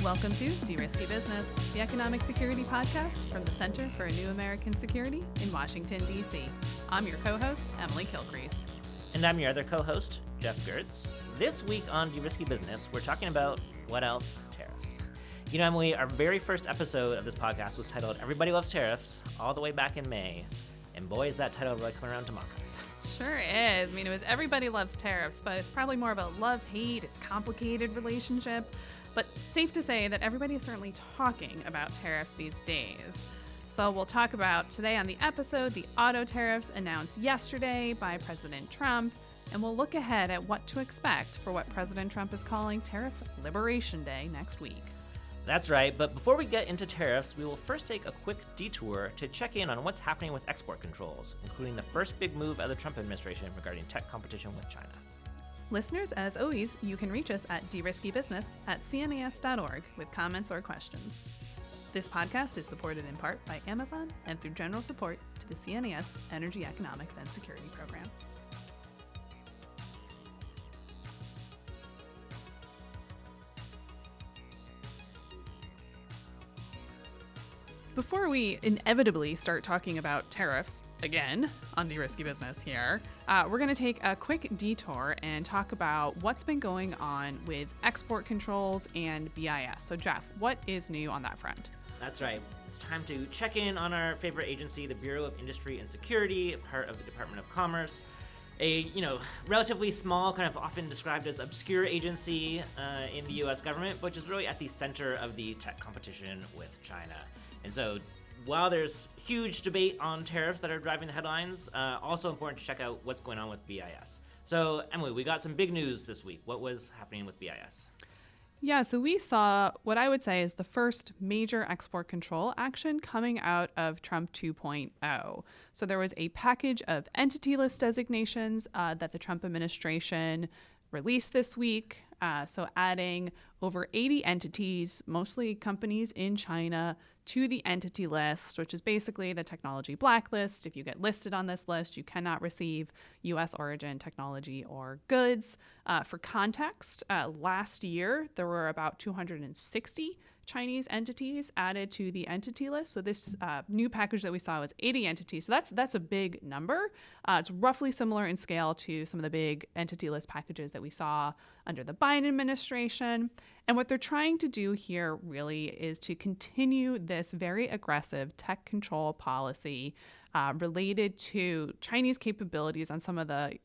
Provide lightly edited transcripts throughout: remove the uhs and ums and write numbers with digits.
Welcome to De-Risky Business, the economic security podcast from the Center for a New American Security in Washington, D.C. I'm your co-host, Emily Kilcrease. And I'm your other co-host, Geoff Gertz. This week on De-Risky Business, we're talking about, what else? Tariffs. You know, Emily, our very first episode of this podcast was titled Everybody Loves Tariffs, all the way back in May. And boy, is that title really coming around to mock us. Sure is. I mean, it was Everybody Loves Tariffs, but it's probably more of a love-hate, it's a complicated relationship. But safe to say that everybody is certainly talking about tariffs these days. So we'll talk about today on the episode the auto tariffs announced yesterday by President Trump, and we'll look ahead at what to expect for what President Trump is calling Tariff Liberation Day next week. That's right, but before we get into tariffs, we will first take a quick detour to check in on what's happening with export controls, including the first big move of the Trump administration regarding tech competition with China. Listeners, as always, you can reach us at deriskybusiness@cnas.org with comments or questions. This podcast is supported in part by Amazon and through general support to the CNAS Energy Economics and Security Program. Before we inevitably start talking about tariffs, again, on De-Risky Business here, we're going to take a quick detour and talk about what's been going on with export controls and BIS. So, Geoff, what is new on that front? That's right. It's time to check in on our favorite agency, the Bureau of Industry and Security, part of the Department of Commerce. A, relatively small, kind of often described as obscure agency in the U.S. government, which is really at the center of the tech competition with China. And so while there's huge debate on tariffs that are driving the headlines, also important to check out what's going on with BIS. So, Emily, we got some big news this week. What was happening with BIS? Yeah, so we saw what I would say is the first major export control action coming out of Trump 2.0. So there was a package of entity list designations that the Trump administration released this week. So adding over 80 entities, mostly companies in China, to the entity list, which is basically the technology blacklist. If you get listed on this list, you cannot receive U.S. origin technology or goods. For context, last year, there were about 260 Chinese entities added to the entity list. So this new package that we saw was 80 entities. So that's a big number. It's roughly similar in scale to some of the big entity list packages that we saw under the Biden administration. And what they're trying to do here really is to continue this very aggressive tech control policy related to Chinese capabilities on some of the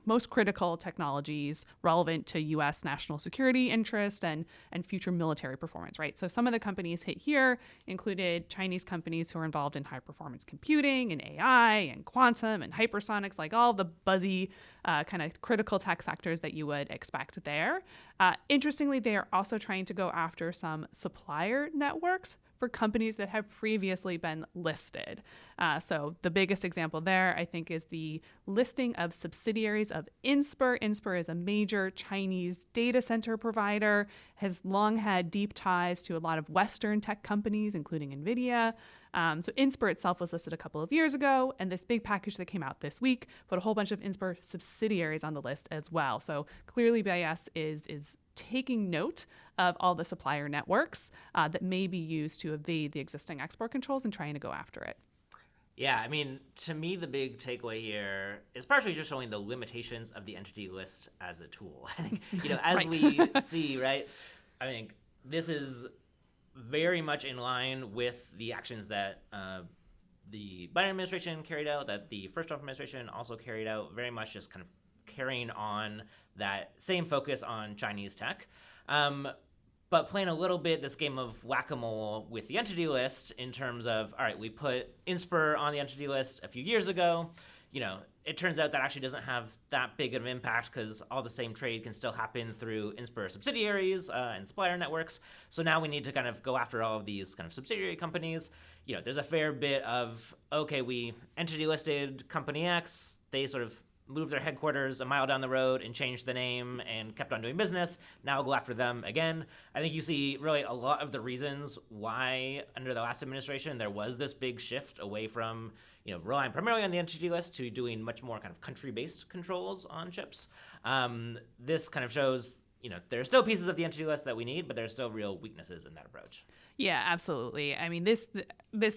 most critical technologies relevant to U.S. national security interest and future military performance, right? So some of the companies hit here included Chinese companies who are involved in high-performance computing and AI and quantum and hypersonics, like all the buzzy kind of critical tech sectors that you would expect there. Interestingly, they are also trying to go after some supplier networks for companies that have previously been listed. So the biggest example there, I think, is the listing of subsidiaries of Inspur. Inspur is a major Chinese data center provider, has long had deep ties to a lot of Western tech companies, including NVIDIA. So Inspur itself was listed a couple of years ago, and this big package that came out this week put a whole bunch of Inspur subsidiaries on the list as well. So clearly BIS is taking note of all the supplier networks that may be used to evade the existing export controls and trying to go after it. Yeah, I mean, to me, the big takeaway here is partially just showing the limitations of the entity list as a tool. I think, as Right. we see, right, I think this is very much in line with the actions that the Biden administration carried out, that the first Trump administration also carried out, very much just kind of carrying on that same focus on Chinese tech. But playing a little bit this game of whack-a-mole with the entity list in terms of, all right, we put Inspur on the entity list a few years ago. It turns out that actually doesn't have that big of an impact because all the same trade can still happen through Inspur subsidiaries and supplier networks. So now we need to kind of go after all of these kind of subsidiary companies. There's a fair bit of, okay, we entity listed company X, they sort of moved their headquarters a mile down the road and changed the name and kept on doing business. Now I'll go after them again. I think you see really a lot of the reasons why under the last administration there was this big shift away from relying primarily on the entity list to doing much more kind of country-based controls on chips. This kind of shows there are still pieces of the entity list that we need, but there are still real weaknesses in that approach. Yeah, absolutely. I mean, this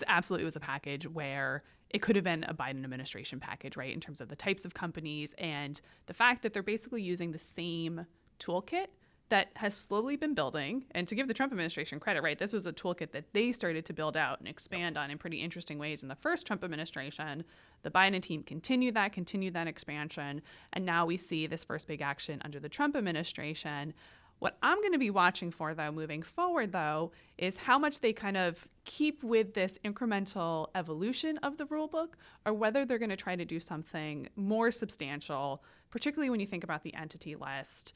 absolutely was a package where it could have been a Biden administration package, right, in terms of the types of companies and the fact that they're basically using the same toolkit that has slowly been building. And to give the Trump administration credit, right, this was a toolkit that they started to build out and expand on in pretty interesting ways in the first Trump administration. The Biden team continued that expansion. And now we see this first big action under the Trump administration. What I'm going to be watching for, though, moving forward, though, is how much they kind of keep with this incremental evolution of the rule book, or whether they're going to try to do something more substantial, particularly when you think about the entity list.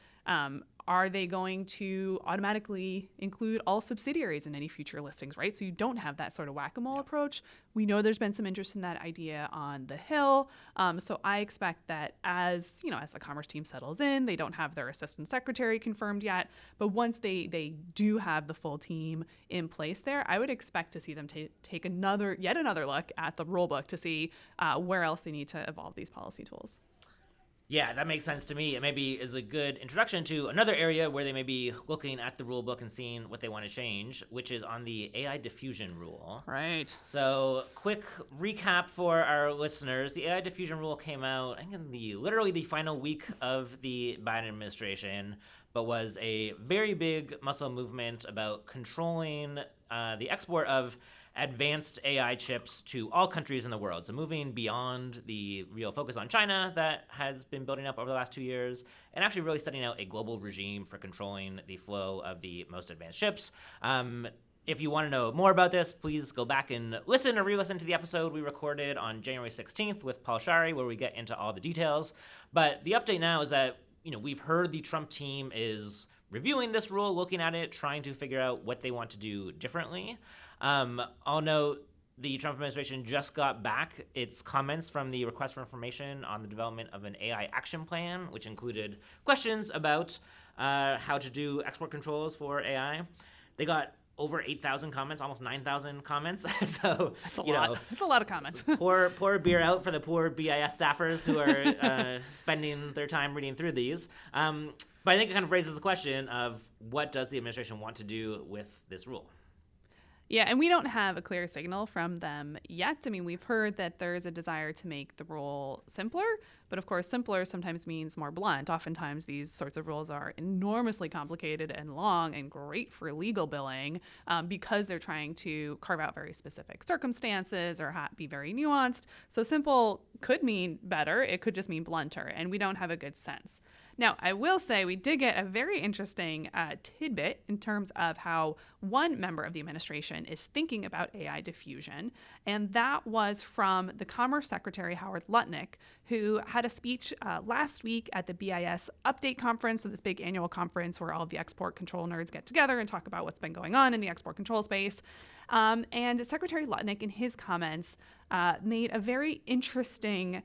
Are they going to automatically include all subsidiaries in any future listings, right? So you don't have that sort of whack-a-mole approach. We know there's been some interest in that idea on the Hill. So I expect that as the Commerce team settles in, they don't have their assistant secretary confirmed yet, but once they do have the full team in place there, I would expect to see them take yet another look at the rule book to see where else they need to evolve these policy tools. Yeah, that makes sense to me. It maybe is a good introduction to another area where they may be looking at the rule book and seeing what they want to change, which is on the AI diffusion rule. Right. So, quick recap for our listeners. The AI diffusion rule came out, I think, in literally the final week of the Biden administration, but was a very big muscle movement about controlling the export of advanced AI chips to all countries in the world. So moving beyond the real focus on China that has been building up over the last 2 years, and actually really setting out a global regime for controlling the flow of the most advanced chips. If you want to know more about this, please go back and listen or re-listen to the episode we recorded on January 16th with Paul Shari, where we get into all the details. But the update now is that, we've heard the Trump team is reviewing this rule, looking at it, trying to figure out what they want to do differently. I'll note the Trump administration just got back its comments from the request for information on the development of an AI action plan, which included questions about how to do export controls for AI. They got over 8,000 comments, almost 9,000 comments. So that's a lot. That's a lot of comments. Pour beer out for the poor BIS staffers who are spending their time reading through these. But I think it kind of raises the question of what does the administration want to do with this rule? Yeah, and we don't have a clear signal from them yet. I mean, we've heard that there's a desire to make the rule simpler, but of course, simpler sometimes means more blunt. Oftentimes, these sorts of rules are enormously complicated and long and great for legal billing because they're trying to carve out very specific circumstances or be very nuanced. So simple could mean better. It could just mean blunter, and we don't have a good sense. Now, I will say we did get a very interesting tidbit in terms of how one member of the administration is thinking about AI diffusion, and that was from the Commerce Secretary, Howard Lutnick, who had a speech last week at the BIS Update Conference, so this big annual conference where all of the export control nerds get together and talk about what's been going on in the export control space. And Secretary Lutnick, in his comments, made a very interesting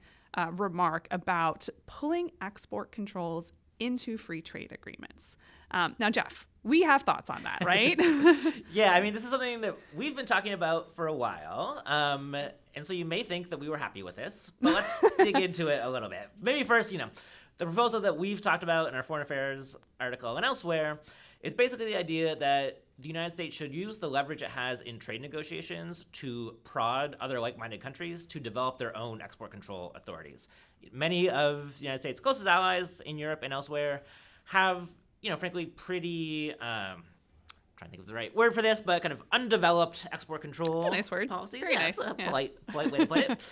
remark about pulling export controls into free trade agreements. Now, Geoff, we have thoughts on that, right? Yeah, I mean, this is something that we've been talking about for a while. And so you may think that we were happy with this, but let's dig into it a little bit. Maybe first, the proposal that we've talked about in our Foreign Affairs article and elsewhere is basically the idea that the United States should use the leverage it has in trade negotiations to prod other like-minded countries to develop their own export control authorities. Many of the United States' closest allies in Europe and elsewhere have, frankly, pretty, trying to think of the right word for this, but kind of undeveloped export control That's a nice word. policies. Very nice. It's a polite way to put it.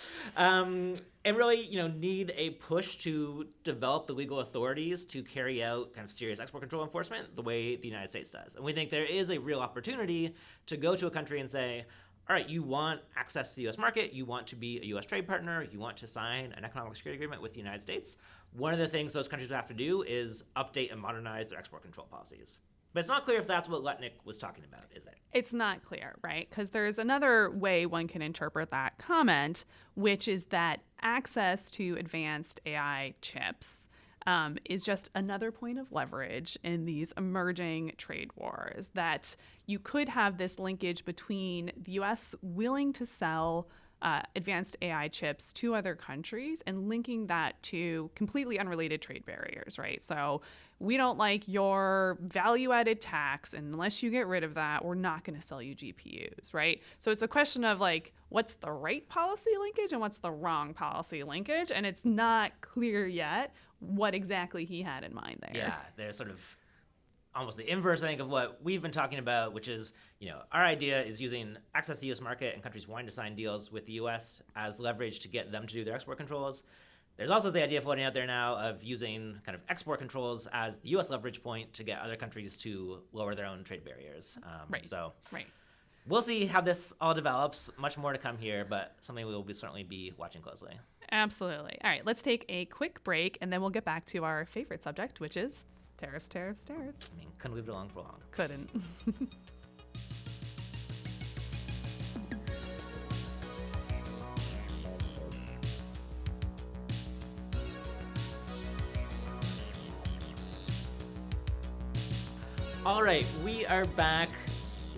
And really, need a push to develop the legal authorities to carry out kind of serious export control enforcement the way the United States does. And we think there is a real opportunity to go to a country and say, all right, you want access to the U.S. market, you want to be a U.S. trade partner, you want to sign an economic security agreement with the United States. One of the things those countries would have to do is update and modernize their export control policies. But it's not clear if that's what Lutnick was talking about, is it? It's not clear, right? Because there's another way one can interpret that comment, which is that access to advanced AI chips is just another point of leverage in these emerging trade wars, that you could have this linkage between the U.S. willing to sell advanced AI chips to other countries and linking that to completely unrelated trade barriers, right? So we don't like your value-added tax, and unless you get rid of that, we're not going to sell you GPUs, right? So it's a question of like, what's the right policy linkage and what's the wrong policy linkage, and it's not clear yet what exactly he had in mind there. Yeah, there's sort of almost the inverse, I think, of what we've been talking about, which is, our idea is using access to the U.S. market and countries wanting to sign deals with the U.S. as leverage to get them to do their export controls. There's also the idea floating out there now of using kind of export controls as the U.S. leverage point to get other countries to lower their own trade barriers. Right. We'll see how this all develops. Much more to come here, but something we will certainly be watching closely. Absolutely. All right, let's take a quick break, and then we'll get back to our favorite subject, which is tariffs. I mean, couldn't leave it alone for long. Couldn't. All right, we are back.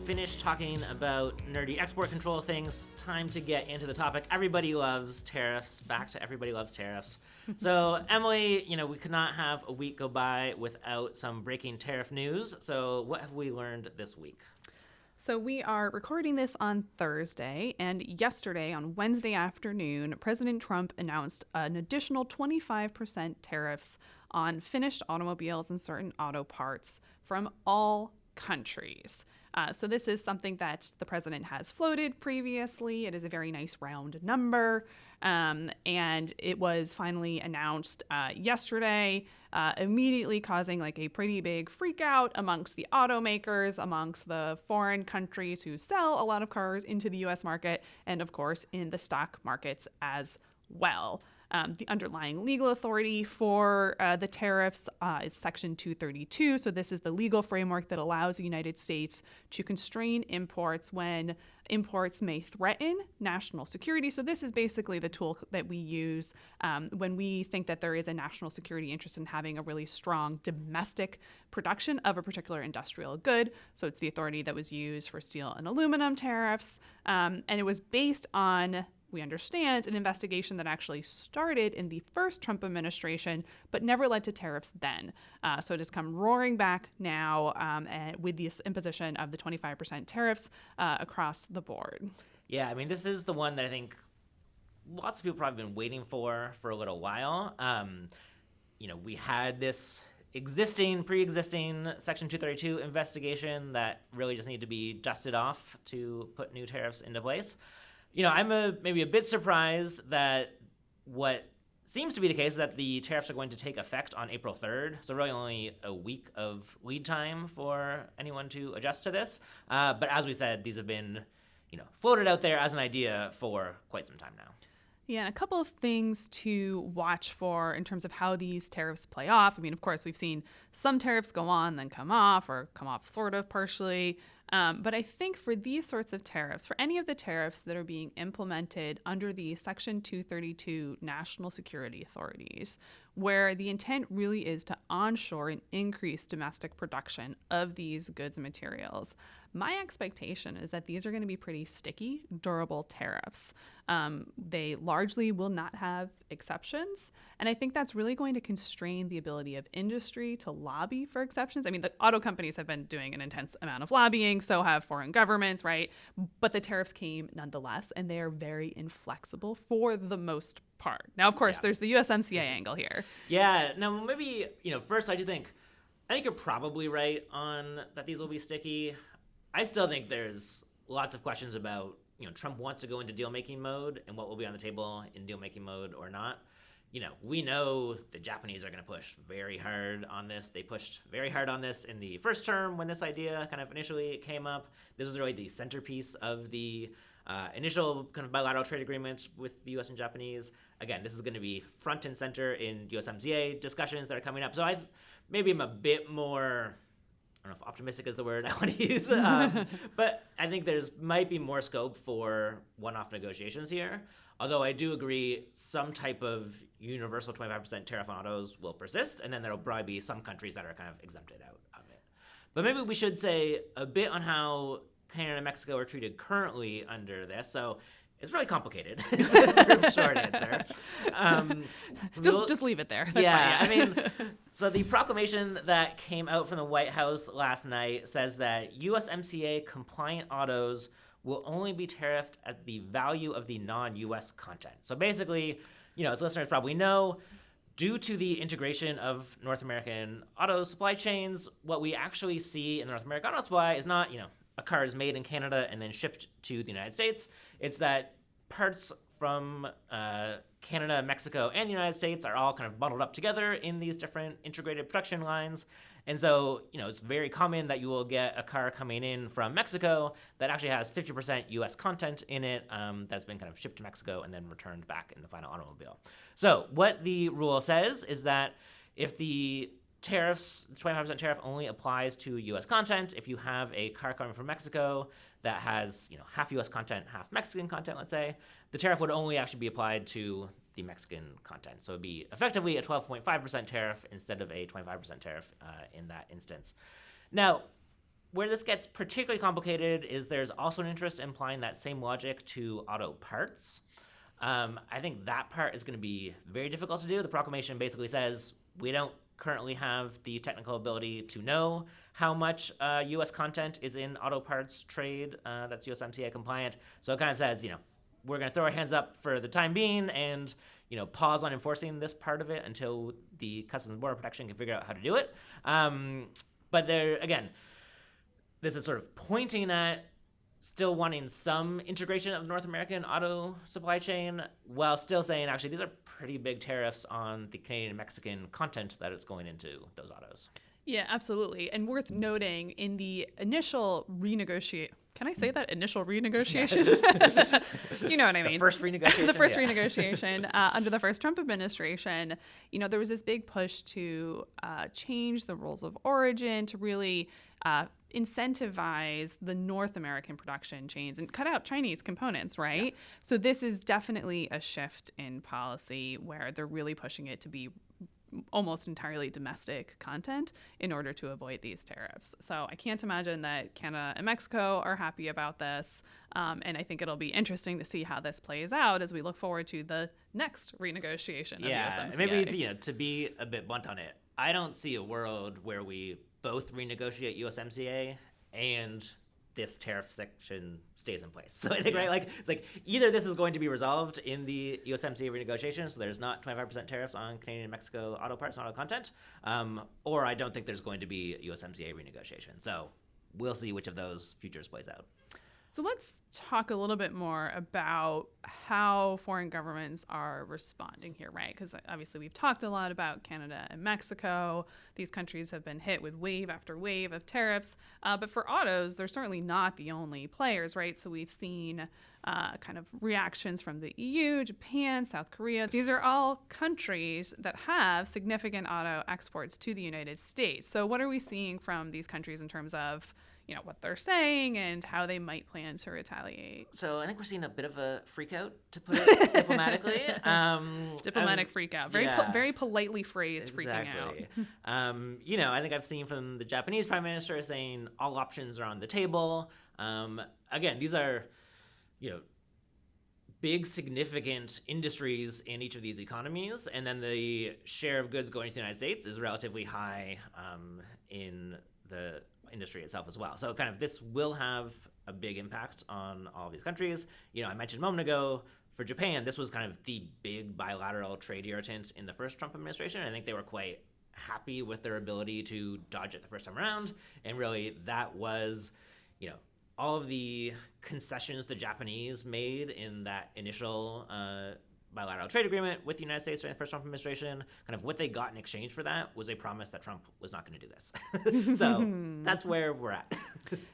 Finished talking about nerdy export control things. Time to get into the topic. Everybody loves tariffs. Back to everybody loves tariffs. So, Emily, we could not have a week go by without some breaking tariff news. So, what have we learned this week? So we are recording this on Thursday, and yesterday, on Wednesday afternoon, President Trump announced an additional 25% tariffs on finished automobiles and certain auto parts from all countries. So this is something that the president has floated previously. It is a very nice round number, and it was finally announced yesterday, immediately causing like a pretty big freak out amongst the automakers, amongst the foreign countries who sell a lot of cars into the U.S. market, and of course in the stock markets as well. The underlying legal authority for the tariffs is Section 232. So this is the legal framework that allows the United States to constrain imports when imports may threaten national security. So this is basically the tool that we use when we think that there is a national security interest in having a really strong domestic production of a particular industrial good. So it's the authority that was used for steel and aluminum tariffs. And it was based on, we understand, an investigation that actually started in the first Trump administration, but never led to tariffs then. So it has come roaring back now and with this imposition of the 25% tariffs across the board. Yeah, I mean, this is the one that I think lots of people probably been waiting for a little while. We had this pre-existing Section 232 investigation that really just needed to be dusted off to put new tariffs into place. I'm maybe a bit surprised that what seems to be the case is that the tariffs are going to take effect on April 3rd. So really only a week of lead time for anyone to adjust to this. But as we said, these have been, floated out there as an idea for quite some time now. Yeah, and a couple of things to watch for in terms of how these tariffs play off. I mean, of course, we've seen some tariffs go on, then come off, or come off sort of partially. But I think for these sorts of tariffs, for any of the tariffs that are being implemented under the Section 232 national security authorities, where the intent really is to onshore and increase domestic production of these goods and materials, my expectation is that these are going to be pretty sticky, durable tariffs. They largely will not have exceptions. And I think that's really going to constrain the ability of industry to lobby for exceptions. I mean, the auto companies have been doing an intense amount of lobbying, so have foreign governments, right? But the tariffs came nonetheless, and they are very inflexible for the most part. Now, of course, there's the USMCA angle here. Yeah. Now, maybe, first I think you're probably right on that these will be sticky. I still think there's lots of questions about, Trump wants to go into deal-making mode and what will be on the table in deal-making mode or not. We know the Japanese are going to push very hard on this. They pushed very hard on this in the first term when this idea kind of initially came up. This was really the centerpiece of the initial kind of bilateral trade agreement with the U.S. and Japanese. Again, this is going to be front and center in USMCA discussions that are coming up. So I'm a bit more, I don't know if optimistic is the word I want to use, but I think might be more scope for one-off negotiations here. Although I do agree some type of universal 25% tariff on autos will persist, and then there'll probably be some countries that are kind of exempted out of it. But maybe we should say a bit on how Canada and Mexico are treated currently under this. So It's really complicated. Is the sort of short answer. Just leave it there. That's yeah, fine. I mean, so the proclamation that came out from the White House last night says that USMCA compliant autos will only be tariffed at the value of the non-US content. So basically, as listeners probably know, due to the integration of North American auto supply chains, what we actually see in the North American auto supply is not, a car is made in Canada and then shipped to the United States. It's that parts from Canada, Mexico, and the United States are all kind of bundled up together in these different integrated production lines. And so, it's very common that you will get a car coming in from Mexico that actually has 50% US content in it that's been kind of shipped to Mexico and then returned back in the final automobile. So what the rule says is that if the tariffs, the 25% tariff only applies to US content, if you have a car coming from Mexico that has, half US content, half Mexican content, let's say, the tariff would only actually be applied to the Mexican content. So it'd be effectively a 12.5% tariff instead of a 25% tariff in that instance. Now, where this gets particularly complicated is there's also an interest in applying that same logic to auto parts. I think that part is going to be very difficult to do. The proclamation basically says we don't currently have the technical ability to know how much U.S. content is in auto parts trade that's USMCA compliant. So it kind of says, we're going to throw our hands up for the time being and, pause on enforcing this part of it until the Customs and Border Protection can figure out how to do it. But there, again, this is sort of pointing at still wanting some integration of North American auto supply chain while still saying, actually, these are pretty big tariffs on the Canadian and Mexican content that is going into those autos. Yeah, absolutely. And worth noting in the initial renegotiate. Can I say that? Initial renegotiation? You know what I mean. The first renegotiation. The first renegotiation under the first Trump administration, there was this big push to change the rules of origin to really incentivize the North American production chains and cut out Chinese components, right? Yeah. So this is definitely a shift in policy where they're really pushing it to be almost entirely domestic content in order to avoid these tariffs. So I can't imagine that Canada and Mexico are happy about this. And I think it'll be interesting to see how this plays out as we look forward to the next renegotiation of USMCA. Maybe to be a bit blunt on it, I don't see a world where we both renegotiate USMCA and this tariff section stays in place. So I think, right, it's like either this is going to be resolved in the USMCA renegotiation, so there's not 25% tariffs on Canadian and Mexico auto parts and auto content, or I don't think there's going to be USMCA renegotiation. So we'll see which of those futures plays out. So let's talk a little bit more about how foreign governments are responding here, right? Because obviously we've talked a lot about Canada and Mexico. These countries have been hit with wave after wave of tariffs. But for autos, they're certainly not the only players, right? So we've seen kind of reactions from the EU, Japan, South Korea. These are all countries that have significant auto exports to the United States. So what are we seeing from these countries in terms of what they're saying and how they might plan to retaliate? So I think we're seeing a bit of a freak out, to put it diplomatically. Diplomatic freak out. Very politely phrased exactly. Freaking out. I think I've seen from the Japanese prime minister saying all options are on the table. Again, these are, big, significant industries in each of these economies, and then the share of goods going to the United States is relatively high in the industry itself as well. So kind of this will have a big impact on all of these countries. I mentioned a moment ago, for Japan, this was kind of the big bilateral trade irritant in the first Trump administration. I think they were quite happy with their ability to dodge it the first time around. And really that was, all of the concessions the Japanese made in that initial bilateral trade agreement with the United States during the first Trump administration, kind of what they got in exchange for that was a promise that Trump was not going to do this. So that's where we're at.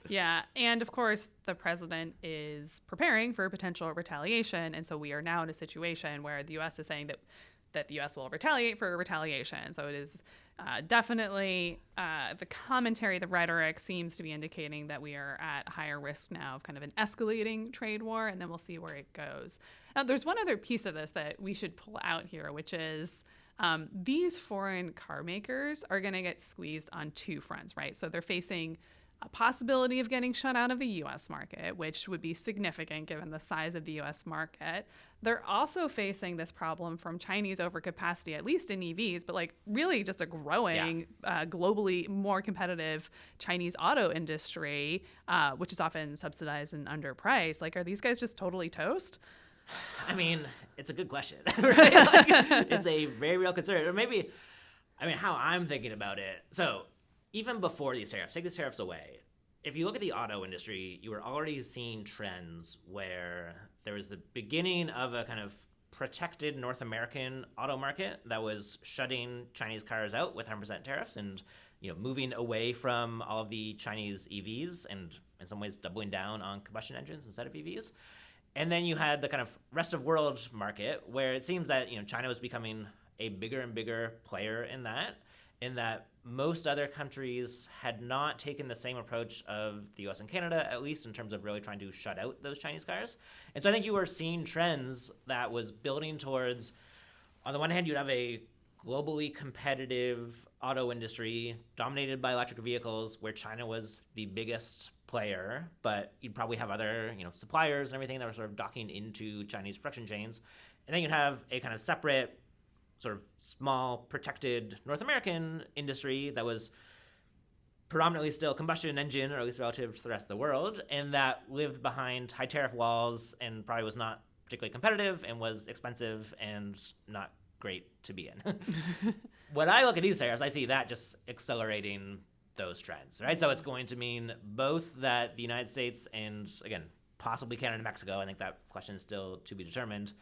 Yeah. And of course, the president is preparing for potential retaliation. And so we are now in a situation where the U.S. is saying that the U.S. will retaliate for retaliation. So it is definitely the commentary, the rhetoric seems to be indicating that we are at higher risk now of kind of an escalating trade war, and then we'll see where it goes. Now, there's one other piece of this that we should pull out here, which is these foreign car makers are going to get squeezed on two fronts, right? So they're facing a possibility of getting shut out of the US market, which would be significant given the size of the US market. They're also facing this problem from Chinese overcapacity, at least in EVs, but like really just a growing, globally more competitive Chinese auto industry, which is often subsidized and underpriced. Like, are these guys just totally toast? I mean, it's a good question, right? Like, it's a very real concern. Or maybe, I mean, how I'm thinking about it. So even before these tariffs, take these tariffs away, if you look at the auto industry, you were already seeing trends where there was the beginning of a kind of protected North American auto market that was shutting Chinese cars out with 100% tariffs and, moving away from all of the Chinese EVs and in some ways doubling down on combustion engines instead of EVs. And then you had the kind of rest of world market where it seems that, China was becoming a bigger and bigger player in that most other countries had not taken the same approach of the US and Canada, at least in terms of really trying to shut out those Chinese cars. And so I think you were seeing trends that was building towards, on the one hand, you'd have a globally competitive auto industry dominated by electric vehicles where China was the biggest player, but you'd probably have other, suppliers and everything that were sort of docking into Chinese production chains. And then you'd have a kind of separate sort of small protected North American industry that was predominantly still combustion engine, or at least relative to the rest of the world, and that lived behind high tariff walls and probably was not particularly competitive and was expensive and not great to be in. When I look at these tariffs, I see that just accelerating those trends, right? So it's going to mean both that the United States and, again, possibly Canada and Mexico, I think that question is still to be determined,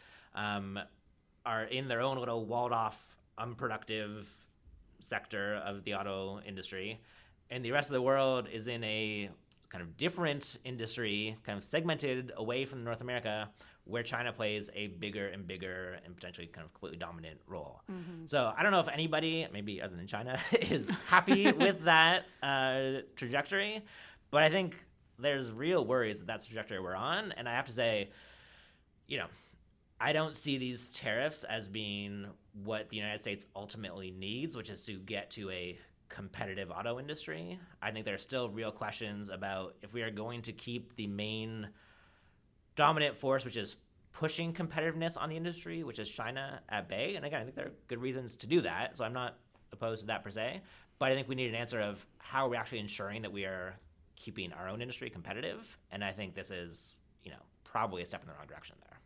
are in their own little walled-off, unproductive sector of the auto industry, and the rest of the world is in a kind of different industry, kind of segmented away from North America, where China plays a bigger and bigger and potentially kind of completely dominant role. Mm-hmm. So I don't know if anybody, maybe other than China, is happy with that trajectory, but I think there's real worries that that's the trajectory we're on, and I have to say, I don't see these tariffs as being what the United States ultimately needs, which is to get to a competitive auto industry. I think there are still real questions about if we are going to keep the main dominant force, which is pushing competitiveness on the industry, which is China, at bay. And again, I think there are good reasons to do that, so I'm not opposed to that per se. But I think we need an answer of how are we actually ensuring that we are keeping our own industry competitive. And I think this is, probably a step in the wrong direction there.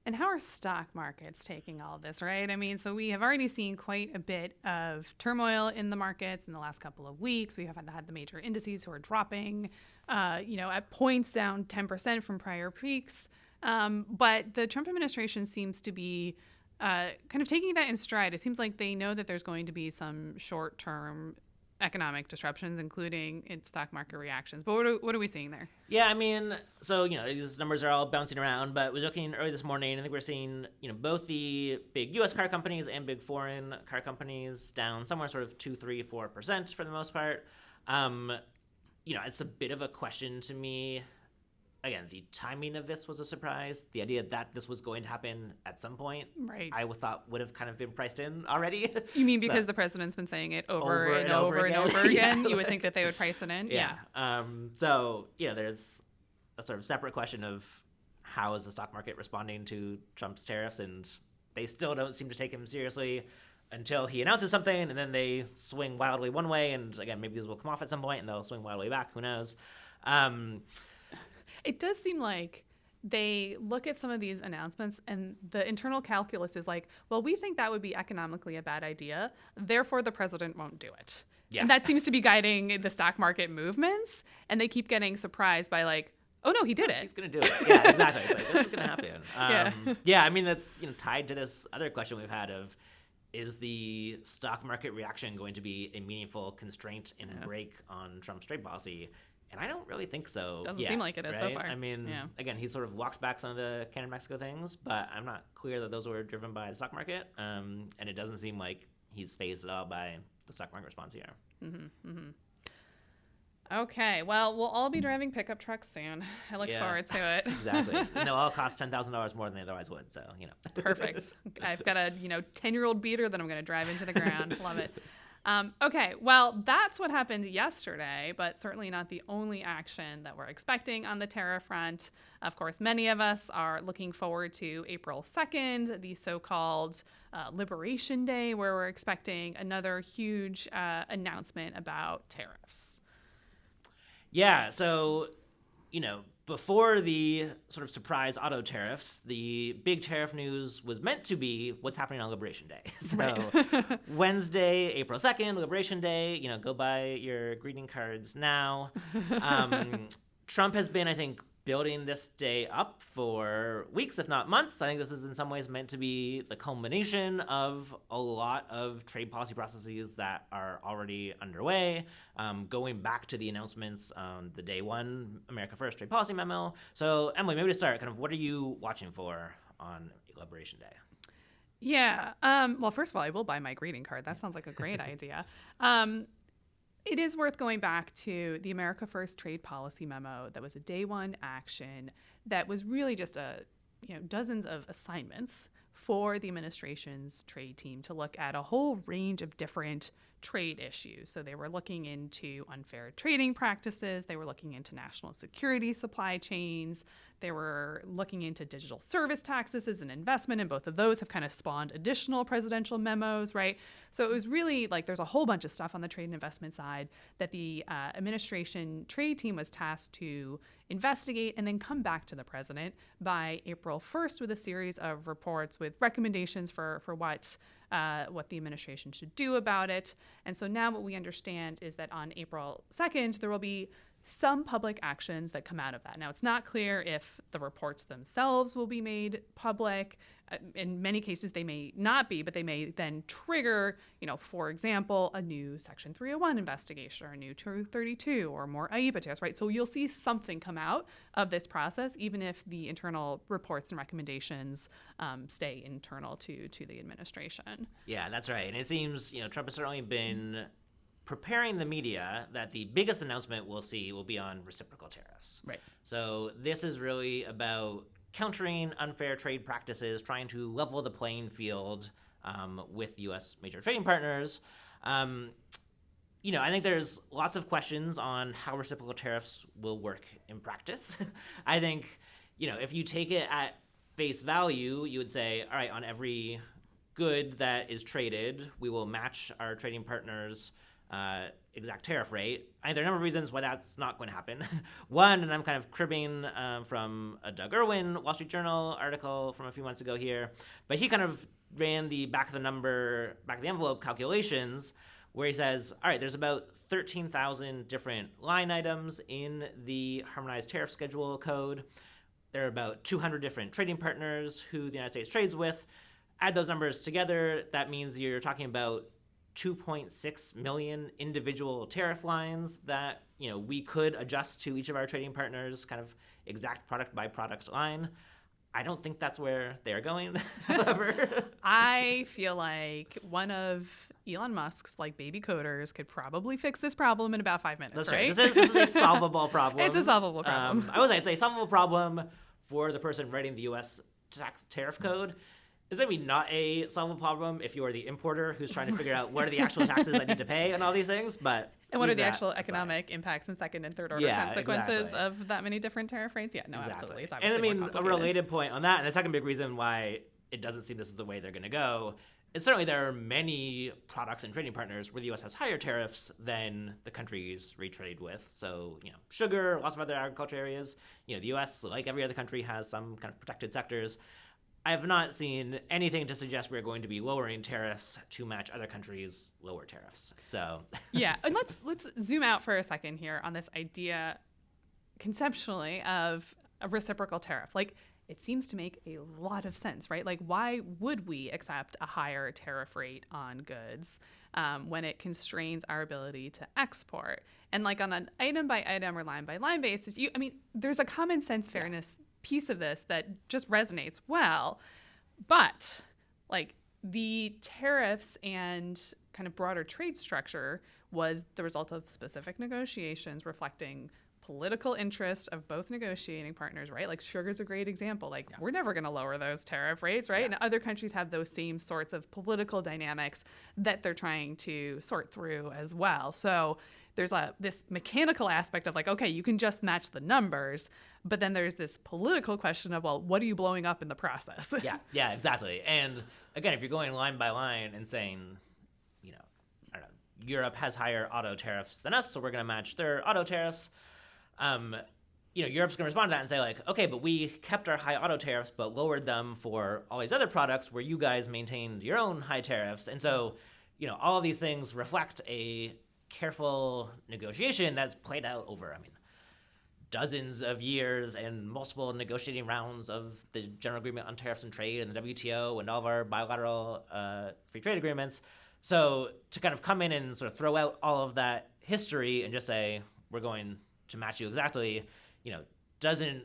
And how are stock markets taking all of this, right? I mean, so we have already seen quite a bit of turmoil in the markets in the last couple of weeks. We have had the major indices who are dropping, at points down 10% from prior peaks. But the Trump administration seems to be kind of taking that in stride. It seems like they know that there's going to be some short-term economic disruptions, including in stock market reactions. But what are we seeing there? Yeah, I mean, so, these numbers are all bouncing around, but was looking early this morning, I think we're seeing, both the big U.S. car companies and big foreign car companies down somewhere sort of 2, 3, 4% for the most part. It's a bit of a question to me. Again, the timing of this was a surprise. The idea that this was going to happen at some point, right, I thought would have kind of been priced in already. You mean because the president's been saying it over and over again? Yeah. You would think that they would price it in? Yeah. So, there's a sort of separate question of how is the stock market responding to Trump's tariffs, and they still don't seem to take him seriously until he announces something, and then they swing wildly one way, and again, maybe these will come off at some point, and they'll swing wildly back. Who knows? It does seem like they look at some of these announcements and the internal calculus is like, well, we think that would be economically a bad idea. Therefore, the president won't do it. Yeah. And that seems to be guiding the stock market movements. And they keep getting surprised by like, oh, no, he did it. He's going to do it. Yeah, exactly. It's like, this is going to happen. Yeah, I mean, that's tied to this other question we've had of, is the stock market reaction going to be a meaningful constraint and break on Trump's trade policy? And I don't really think so. Doesn't seem like it is so far. I mean, again, he's sort of walked back some of the Canada-Mexico things, but I'm not clear that those were driven by the stock market. And it doesn't seem like he's phased at all by the stock market response here. Mm-hmm, mm-hmm. Okay, well, we'll all be driving pickup trucks soon. I look forward to it. Exactly. And they'll all cost $10,000 more than they otherwise would, so, Perfect. I've got a, 10-year-old beater that I'm going to drive into the ground. Love it. Okay, well, that's what happened yesterday, but certainly not the only action that we're expecting on the tariff front. Of course, many of us are looking forward to April 2nd, the so-called Liberation Day, where we're expecting another huge announcement about tariffs. Yeah, so, before the sort of surprise auto tariffs, the big tariff news was meant to be what's happening on Liberation Day. So Right. Wednesday, April 2nd, Liberation Day, go buy your greeting cards now. Trump has been, I think, building this day up for weeks, if not months. I think this is in some ways meant to be the culmination of a lot of trade policy processes that are already underway, going back to the announcements on the day one America First trade policy memo. So, Emily, maybe to start, kind of what are you watching for on Liberation Day? Yeah. Well, first of all, I will buy my greeting card. That sounds like a great idea. It is worth going back to the America First trade policy memo that was a day one action that was really just dozens of assignments for the administration's trade team to look at a whole range of different trade issues. So they were looking into unfair trading practices, they were looking into national security supply chains, they were looking into digital service taxes as an investment, and both of those have kind of spawned additional presidential memos, right? So it was really like there's a whole bunch of stuff on the trade and investment side that the administration trade team was tasked to investigate and then come back to the president by April 1st with a series of reports with recommendations for what the administration should do about it. And so now what we understand is that on April 2nd, there will be some public actions that come out of that. Now, it's not clear if the reports themselves will be made public. In many cases, they may not be, but they may then trigger, for example, a new Section 301 investigation or a new 232 or more IEPA tariffs, right? So you'll see something come out of this process, even if the internal reports and recommendations stay internal to the administration. Yeah, that's right. And it seems, Trump has certainly been preparing the media that the biggest announcement we'll see will be on reciprocal tariffs. Right. So this is really about countering unfair trade practices, trying to level the playing field with U.S. major trading partners. I think there's lots of questions on how reciprocal tariffs will work in practice. I think, if you take it at face value, you would say, all right, on every good that is traded, we will match our trading partners' exact tariff rate. There are a number of reasons why that's not going to happen. One, and I'm kind of cribbing from a Doug Irwin Wall Street Journal article from a few months ago here, but he kind of ran the back of the envelope calculations where he says, all right, there's about 13,000 different line items in the harmonized tariff schedule code. There are about 200 different trading partners who the United States trades with. Add those numbers together, that means you're talking about 2.6 million individual tariff lines that we could adjust to each of our trading partners, kind of exact product by product line. I don't think that's where they're going. However, I feel like one of Elon Musk's baby coders could probably fix this problem in about 5 minutes. That's right. This is a solvable problem. It's a solvable problem. I would say it's a solvable problem for the person writing the U.S. tax tariff code. It's maybe not a solvable problem if you are the importer who's trying to figure out what are the actual taxes I need to pay and all these things. But and what are the actual economic impacts and second and third order consequences of that many different tariff rates? Yeah, no, absolutely. It's obviously more a related point on that, and the second big reason why it doesn't seem this is the way they're going to go is certainly there are many products and trading partners where the U.S. has higher tariffs than the countries we trade with. So, sugar, lots of other agriculture areas. The U.S., like every other country, has some kind of protected sectors. I have not seen anything to suggest we're going to be lowering tariffs to match other countries' lower tariffs. So yeah, and let's zoom out for a second here on this idea conceptually of a reciprocal tariff. It seems to make a lot of sense, right? Why would we accept a higher tariff rate on goods when it constrains our ability to export? And on an item by item or line by line basis, there's a common sense fairness piece of this that just resonates well, but the tariffs and kind of broader trade structure was the result of specific negotiations reflecting political interest of both negotiating partners, right? Like sugar's a great example. Like we're never going to lower those tariff rates, right? And other countries have those same sorts of political dynamics that they're trying to sort through as well. So there's this mechanical aspect of like, okay, you can just match the numbers, but then there's this political question of, well, what are you blowing up in the process? Yeah, exactly. And again, if you're going line by line and saying, I don't know, Europe has higher auto tariffs than us, so we're going to match their auto tariffs. Europe's going to respond to that and say like, okay, but we kept our high auto tariffs, but lowered them for all these other products where you guys maintained your own high tariffs. And so, all of these things reflect a careful negotiation that's played out over, dozens of years and multiple negotiating rounds of the General Agreement on Tariffs and Trade and the WTO and all of our bilateral free trade agreements. So to kind of come in and sort of throw out all of that history and just say, we're going to match you exactly, doesn't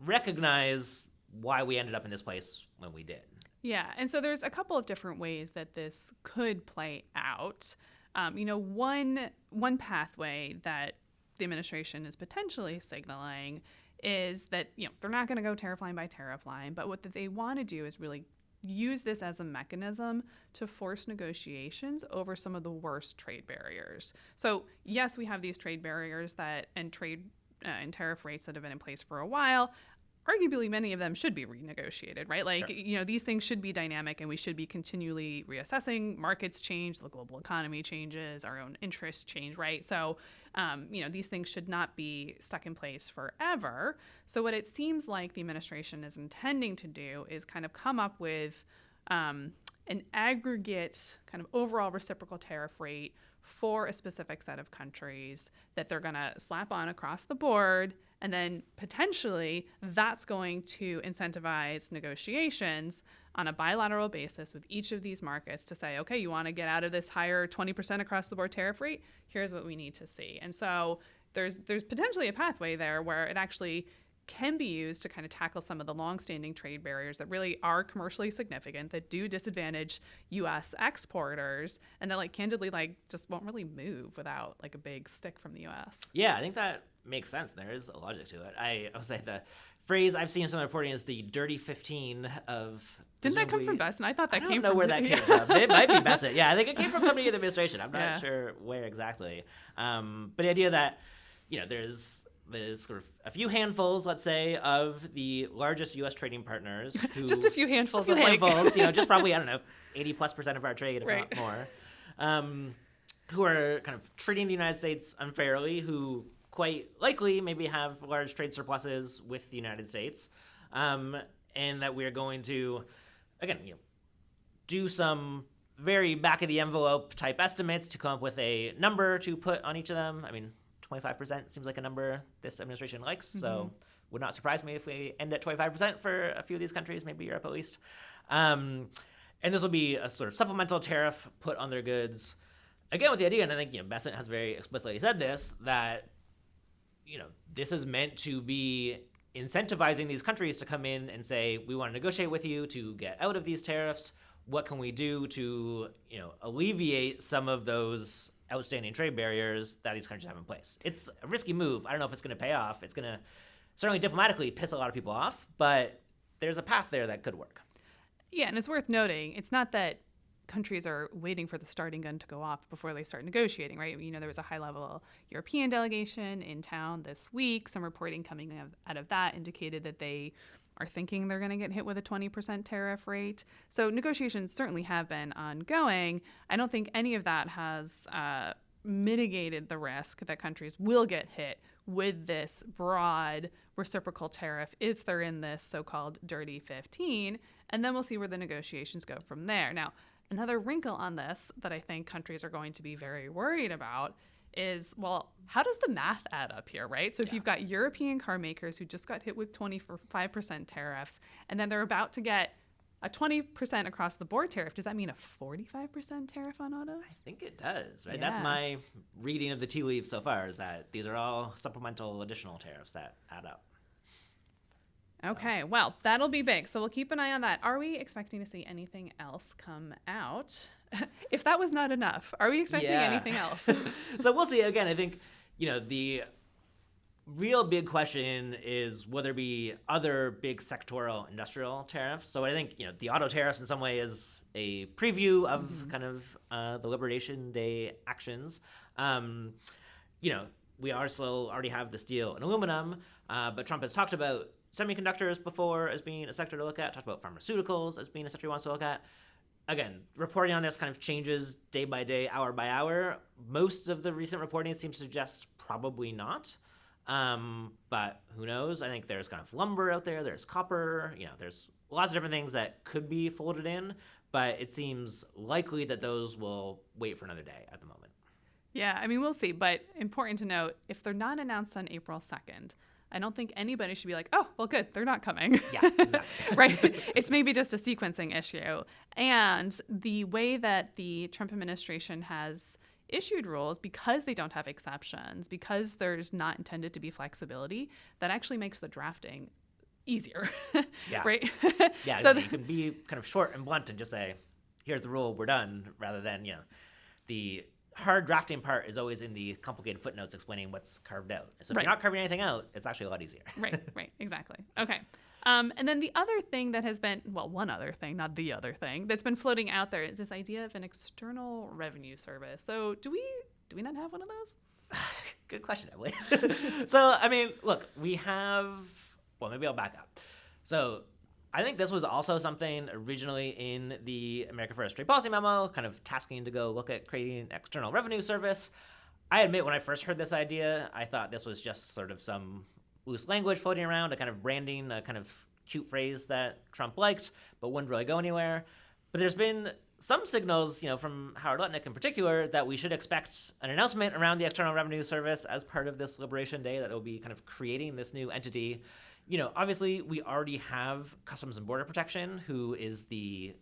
recognize why we ended up in this place when we did. Yeah, and so there's a couple of different ways that this could play out. One pathway that the administration is potentially signaling is that they're not going to go tariff line by tariff line, but what they want to do is really use this as a mechanism to force negotiations over some of the worst trade barriers. So yes, we have these trade barriers and tariff rates that have been in place for a while. Arguably, many of them should be renegotiated, right? Like, Sure. These things should be dynamic and we should be continually reassessing. Markets change, the global economy changes, our own interests change, right? So, these things should not be stuck in place forever. So what it seems like the administration is intending to do is kind of come up with an aggregate kind of overall reciprocal tariff rate for a specific set of countries that they're going to slap on across the board. And then potentially that's going to incentivize negotiations on a bilateral basis with each of these markets to say, okay, you want to get out of this higher 20% across the board tariff rate? Here's what we need to see. And so there's potentially a pathway there where it actually can be used to kind of tackle some of the longstanding trade barriers that really are commercially significant, that do disadvantage U.S. exporters, and that candidly just won't really move without a big stick from the U.S. Yeah, I think that makes sense. There is a logic to it. I would say the phrase I've seen in some reporting is the dirty 15 of... Didn't that come from Besson? I thought that came from... I don't know where that came from. It might be Besson. Yeah, I think it came from somebody in the administration. I'm not sure where exactly. But the idea that, there's sort of a few handfuls, let's say, of the largest U.S. trading partners. Who, just a few handfuls. Just a few handfuls, just probably, 80+% of our trade, if not more, who are kind of treating the United States unfairly, who quite likely maybe have large trade surpluses with the United States, and that we're going to, again, do some very back-of-the-envelope type estimates to come up with a number to put on each of them. 25% seems like a number this administration likes, so would not surprise me if we end at 25% for a few of these countries, maybe Europe at least. And this will be a sort of supplemental tariff put on their goods. Again, with the idea, and I think Besant has very explicitly said this, that this is meant to be incentivizing these countries to come in and say, we want to negotiate with you to get out of these tariffs. What can we do to alleviate some of those outstanding trade barriers that these countries have in place? It's a risky move. I don't know if it's going to pay off. It's going to certainly diplomatically piss a lot of people off, but there's a path there that could work. Yeah, and it's worth noting, it's not that countries are waiting for the starting gun to go off before they start negotiating, right? There was a high-level European delegation in town this week. Some reporting coming out of that indicated that they are thinking they're going to get hit with a 20% tariff rate. So negotiations certainly have been ongoing. I don't think any of that has mitigated the risk that countries will get hit with this broad reciprocal tariff if they're in this so-called dirty 15, and then we'll see where the negotiations go from there. Now, another wrinkle on this that I think countries are going to be very worried about is, well, how does the math add up here, right? So if you've got European car makers who just got hit with 25% tariffs, and then they're about to get a 20% across the board tariff, does that mean a 45% tariff on autos? I think it does, right? Yeah. That's my reading of the tea leaves so far, is that these are all supplemental additional tariffs that add up. Okay, well, that'll be big. So we'll keep an eye on that. Are we expecting to see anything else come out? If that was not enough, are we expecting anything else? So we'll see. Again, I think, the real big question is will there be other big sectoral industrial tariffs? So I think the auto tariffs in some way is a preview of kind of the Liberation Day actions. We also already have the steel and aluminum, but Trump has talked about semiconductors before as being a sector to look at, talked about pharmaceuticals as being a sector he wants to look at. Again, reporting on this kind of changes day by day, hour by hour. Most of the recent reporting seems to suggest probably not. But who knows? I think there's kind of lumber out there. There's copper. There's lots of different things that could be folded in. But it seems likely that those will wait for another day at the moment. Yeah, I mean, we'll see. But important to note, if they're not announced on April 2nd, I don't think anybody should be like, oh, well, good, they're not coming. Yeah, exactly. Right? It's maybe just a sequencing issue. And the way that the Trump administration has issued rules, because they don't have exceptions, because there's not intended to be flexibility, that actually makes the drafting easier. Yeah. Right? Yeah, so you can be kind of short and blunt and just say, here's the rule, we're done, rather than, the hard drafting part is always in the complicated footnotes explaining what's carved out. So if Right. you're not carving anything out, it's actually a lot easier. Right, exactly. Okay. And then the other thing that has been, well, one other thing, not the other thing, that's been floating out there is this idea of an external revenue service. So do we not have one of those? Good question, Emily. So, I mean, look, we have, well, maybe I'll back up. So I think this was also something originally in the America First Trade Policy Memo, kind of tasking to go look at creating an external revenue service. I admit when I first heard this idea, I thought this was just sort of some loose language floating around, a kind of branding, a kind of cute phrase that Trump liked, but wouldn't really go anywhere. But there's been some signals, from Howard Lutnick in particular, that we should expect an announcement around the External Revenue Service as part of this Liberation Day, that it will be kind of creating this new entity. Obviously, we already have Customs and Border Protection, who is the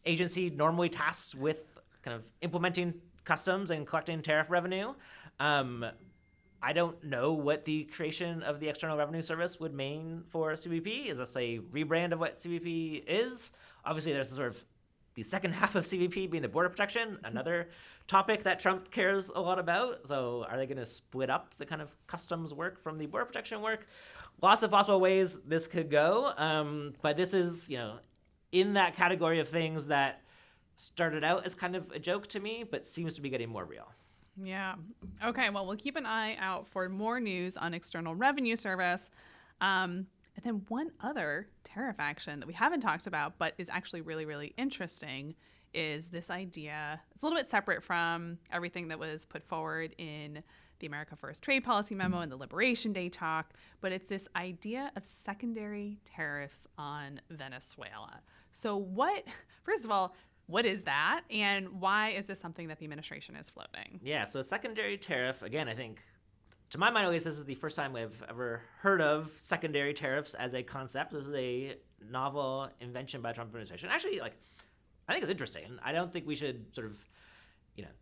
agency normally tasked with kind of implementing customs and collecting tariff revenue. I don't know what the creation of the External Revenue Service would mean for CBP. Is this a rebrand of what CBP is? Obviously, there's sort of the second half of CBP being the border protection, another topic that Trump cares a lot about. So are they going to split up the kind of customs work from the border protection work? Lots of possible ways this could go. But this is, in that category of things that started out as kind of a joke to me, but seems to be getting more real. Yeah. Okay. Well, we'll keep an eye out for more news on External Revenue Service. And then one other tariff action that we haven't talked about, but is actually really, really interesting, is this idea. It's a little bit separate from everything that was put forward in the America First Trade Policy Memo and the Liberation Day talk, but it's this idea of secondary tariffs on Venezuela. So first of all, what is that, and why is this something that the administration is floating? Yeah, so secondary tariff, again, I think, to my mind at least, this is the first time we've ever heard of secondary tariffs as a concept. This is a novel invention by the Trump administration. Actually, I think it's interesting. I don't think we should sort of,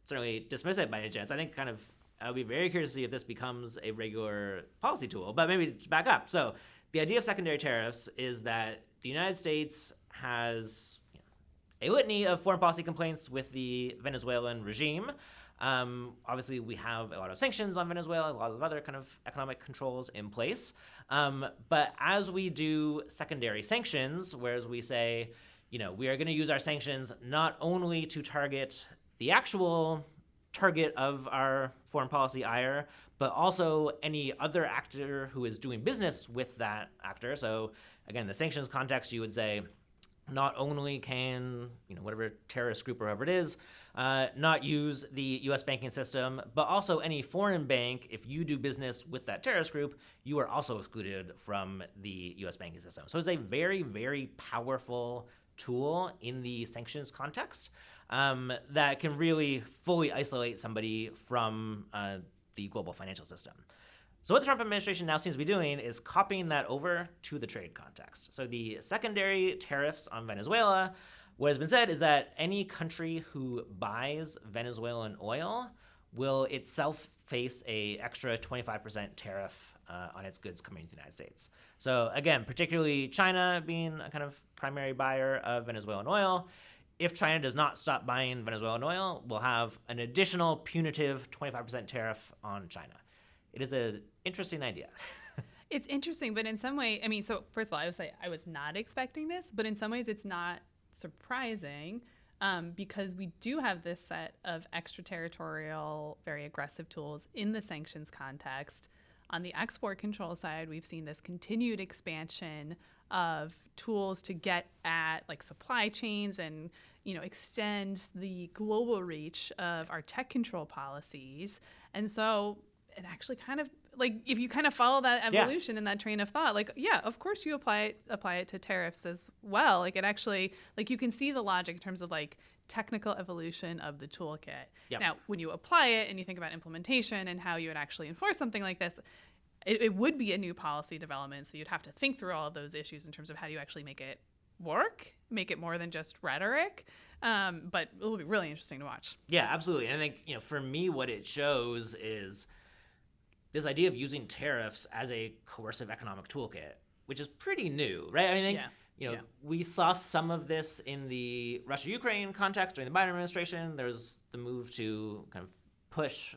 certainly dismiss it by any chance. I think I'll be very curious to see if this becomes a regular policy tool, but maybe to back up. So the idea of secondary tariffs is that the United States has a litany of foreign policy complaints with the Venezuelan regime. Obviously, we have a lot of sanctions on Venezuela, a lot of other kind of economic controls in place. But as we do secondary sanctions, whereas we say, we are going to use our sanctions not only to target the actual target of our foreign policy ire, but also any other actor who is doing business with that actor. So again, in the sanctions context, you would say, not only can, whatever terrorist group or whoever it is, not use the U.S. banking system, but also any foreign bank, if you do business with that terrorist group, you are also excluded from the U.S. banking system. So it's a very, very powerful tool in the sanctions context that can really fully isolate somebody from the global financial system. So what the Trump administration now seems to be doing is copying that over to the trade context. So the secondary tariffs on Venezuela, what has been said is that any country who buys Venezuelan oil will itself face a extra 25% tariff on its goods coming to the United States. So again, particularly China being a kind of primary buyer of Venezuelan oil, if China does not stop buying Venezuelan oil, we'll have an additional punitive 25% tariff on China. it is an interesting idea. It's interesting, but in some way, I mean, so first of all, I would say I was not expecting this, but in some ways it's not surprising because we do have this set of extraterritorial, very aggressive tools in the sanctions context. On the export control side, we've seen this continued expansion of tools to get at like supply chains and, you know, extend the global reach of our tech control policies. And so it actually kind of, like, if you kind of follow that evolution and that train of thought, like, yeah, of course you apply it to tariffs as well. Like, it actually, like, you can see the logic in terms of like technical evolution of the toolkit. Yep. Now, when you apply it and you think about implementation and how you would actually enforce something like this, it would be a new policy development. So you'd have to think through all of those issues in terms of how do you actually make it work, make it more than just rhetoric. But it will be really interesting to watch. Yeah, absolutely. And I think, you know, for me, what it shows is this idea of using tariffs as a coercive economic toolkit, which is pretty new, right? I think, we saw some of this in the Russia-Ukraine context during the Biden administration. There's the move to kind of push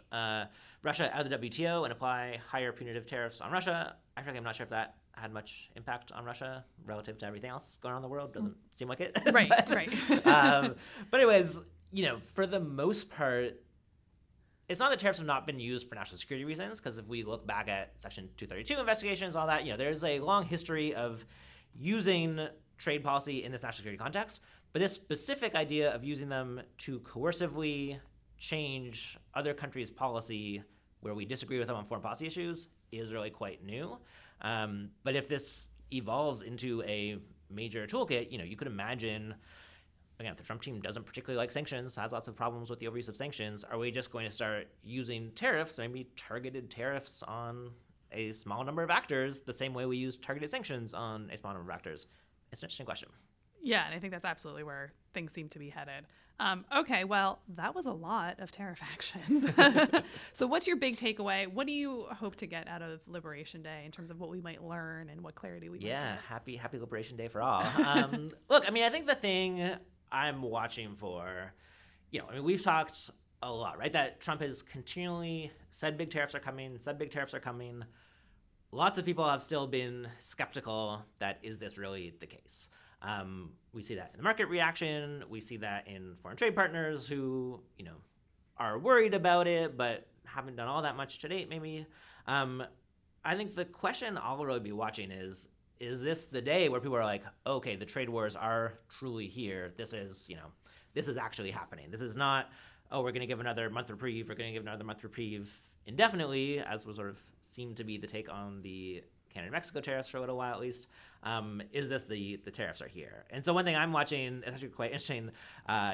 Russia out of the WTO and apply higher punitive tariffs on Russia. Actually, I'm not sure if that had much impact on Russia relative to everything else going on in the world. Doesn't seem like it. Right, but anyways, you know, for the most part, it's not that tariffs have not been used for national security reasons, because if we look back at Section 232 investigations, all that, you know, there's a long history of using trade policy in this national security context. But this specific idea of using them to coercively change other countries' policy where we disagree with them on foreign policy issues is really quite new. But if this evolves into a major toolkit, you know, you could imagine, again, if the Trump team doesn't particularly like sanctions, has lots of problems with the overuse of sanctions, are we just going to start using tariffs, maybe targeted tariffs on a small number of actors, the same way we use targeted sanctions on a small number of actors? It's an interesting question. Yeah, and I think that's absolutely where things seem to be headed. Okay, well, that was a lot of tariff actions. So what's your big takeaway? What do you hope to get out of Liberation Day in terms of what we might learn and what clarity we might get? Happy Liberation Day for all. Look, I mean, I think the thing I'm watching for, you know, I mean, we've talked a lot, right? That Trump has continually said big tariffs are coming. Lots of people have still been skeptical that is this really the case. We see that in the market reaction. We see that in foreign trade partners who, you know, are worried about it but haven't done all that much to date, maybe. I think the question I'll really be watching is this the day where people are like, okay, the trade wars are truly here. This is actually happening. This is not, oh, we're going to give another month reprieve. We're going to give another month reprieve indefinitely, as was sort of seemed to be the take on the Canada-Mexico tariffs for a little while at least. Is this the tariffs are here? And so one thing I'm watching, it's actually quite interesting,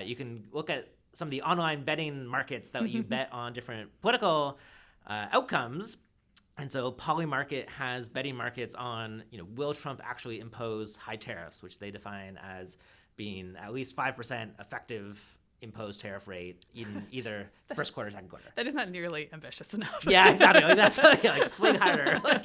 you can look at some of the online betting markets that you bet on different political outcomes. And so Polymarket has betting markets on, you know, will Trump actually impose high tariffs, which they define as being at least 5% effective imposed tariff rate in either first quarter or second quarter. That is not nearly ambitious enough. Yeah, exactly. Like, that's like swing harder. Like,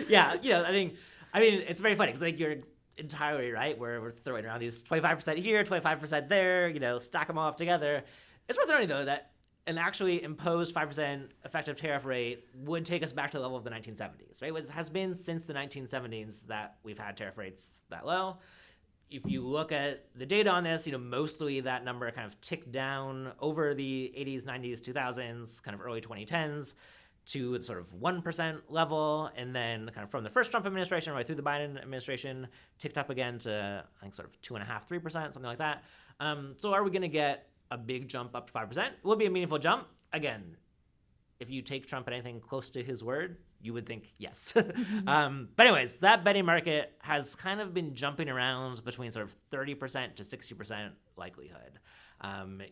yeah, you know, I mean, it's very funny because like you're entirely right. We're throwing around these 25% here, 25% there. You know, stack them all up together. It's worth noting though that an actually imposed 5% effective tariff rate would take us back to the level of the 1970s, right? It has been since the 1970s that we've had tariff rates that low. If you look at the data on this, you know, mostly that number kind of ticked down over the 80s, 90s, 2000s, kind of early 2010s to the sort of 1% level. And then kind of from the first Trump administration right through the Biden administration, ticked up again to, I think, sort of 2.5%, 3%, something like that. So are we going to get a big jump up to 5%? It will be a meaningful jump. Again, if you take Trump at anything close to his word, you would think yes. But anyways, that betting market has kind of been jumping around between sort of 30% to 60% likelihood.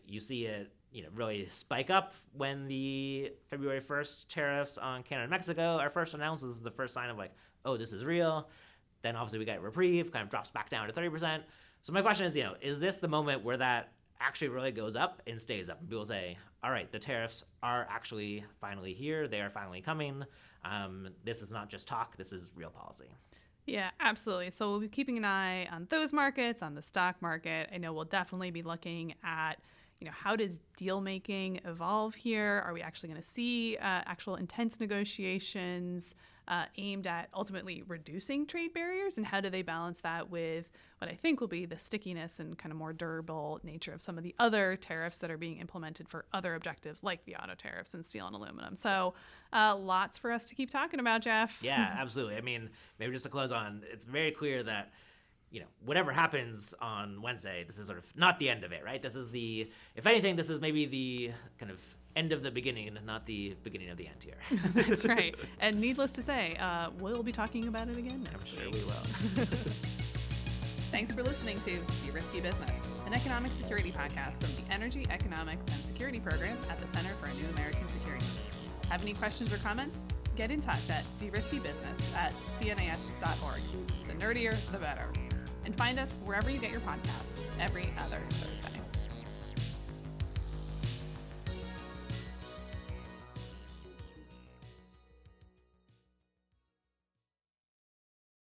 You see it, you know, really spike up when the February 1st tariffs on Canada and Mexico are first announced. This is the first sign of like, oh, this is real. Then obviously we get reprieve, kind of drops back down to 30%. So my question is, you know, is this the moment where that actually really goes up and stays up? And people say, all right, the tariffs are actually finally here. They are finally coming. This is not just talk. This is real policy. Yeah, absolutely. So we'll be keeping an eye on those markets, on the stock market. I know we'll definitely be looking at, how does deal making evolve here? Are we actually going to see actual intense negotiations aimed at ultimately reducing trade barriers? And how do they balance that with what I think will be the stickiness and kind of more durable nature of some of the other tariffs that are being implemented for other objectives, like the auto tariffs and steel and aluminum? So lots for us to keep talking about, Geoff. Yeah, absolutely. I mean, maybe just to close on, it's very clear that whatever happens on Wednesday, this is sort of not the end of it, right? This is if anything, this is maybe the kind of end of the beginning, not the beginning of the end here. That's right. And needless to say, we'll be talking about it again next week. I'm sure we will. Thanks for listening to De-Risky Business, an economic security podcast from the Energy, Economics, and Security Program at the Center for a New American Security. Have any questions or comments? Get in touch at deriskybusiness@cnas.org. The nerdier, the better. And find us wherever you get your podcasts every other Thursday.